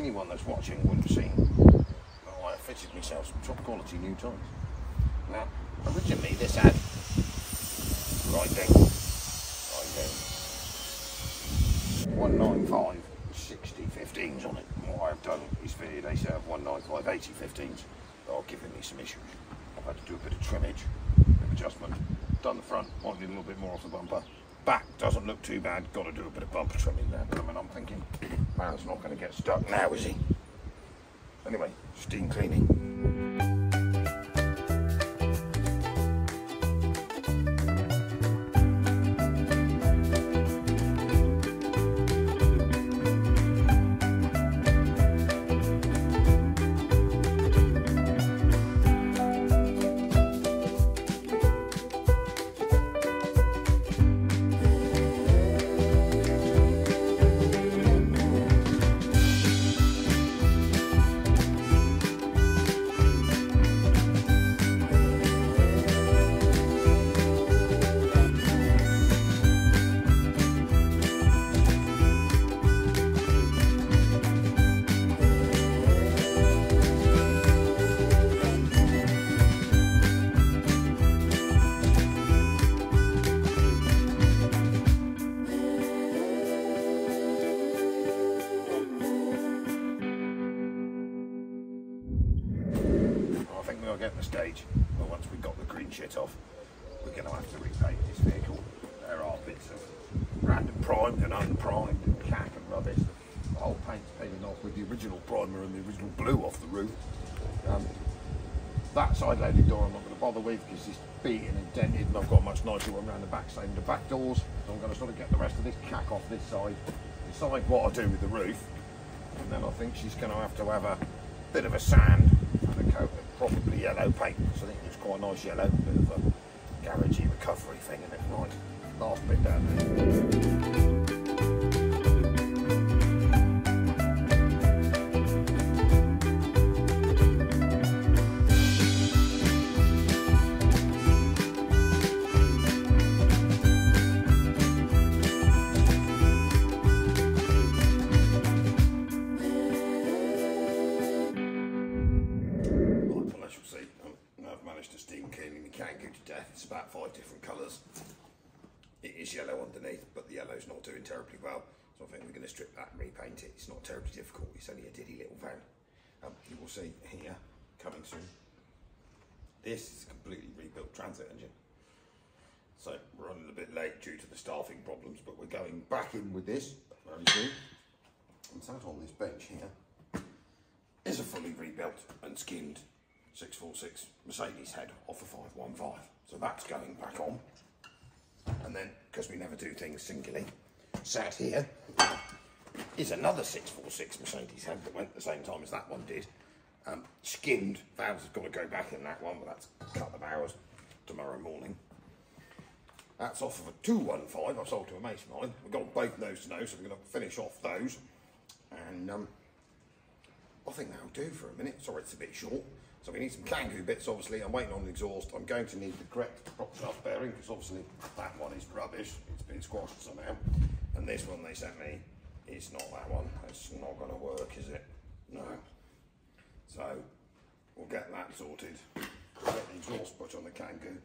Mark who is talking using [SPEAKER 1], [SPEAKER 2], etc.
[SPEAKER 1] anyone that's watching would have seen I fitted myself some top quality new tyres. Now, originally this had grinding 195 60 15s on it. What I've done is fitted a set of 195 80 15s that are giving me some issues. I've had to do a bit of trimmage, a bit of adjustment. Done the front, might need a little bit more off the bumper. Back doesn't look too bad, got to do a bit of bumper trimming there. I mean, I'm thinking, man's not going to get stuck now, is he? Anyway, steam cleaning. We'll get the stage, but once we've got the green shit off, we're going to have to repaint this vehicle. There are bits of random primed and unprimed and cack and rubbish. The whole paint's peeling off with the original primer and the original blue off the roof. That side loading door I'm not going to bother with because it's beaten and dented, and I've got a much nicer one around the back side of the back doors. So I'm going to sort of get the rest of this cack off this side, decide what I do with the roof, and then I think she's going to have a bit of a sand and a coat of probably yellow paint, so I think it's quite a nice yellow, bit of a garagey recovery thing in it, right? Last bit down there. To steam cleaning the Kangoo to death. It's about 5 different colours. It is yellow underneath, but the yellow's not doing terribly well, so I think we're going to strip that and repaint it. It's not terribly difficult, it's only a diddy little van. You will see here, coming soon, this is a completely rebuilt transit engine. So we're running a bit late due to the staffing problems, but we're going back in with this very soon. And sat on this bench here is a fully rebuilt and skinned 646 Mercedes head off a 515, so that's going back on. And then, because we never do things singly, sat here is another 646 Mercedes head that went at the same time as that one did. Skinned, valves have got to go back in that one, but that's a couple of hours tomorrow morning. That's off of a 215 I sold to a mate of mine. We've got both nose to nose, so we're going to finish off those. And I think that'll do for a minute. Sorry, it's a bit short. So we need some Kangoo bits, obviously. I'm waiting on the exhaust. I'm going to need the correct prop shaft bearing, because obviously that one is rubbish. It's been squashed somehow. And this one they sent me is not that one. It's not going to work, is it? No. So we'll get that sorted. Get the exhaust put on the Kangoo.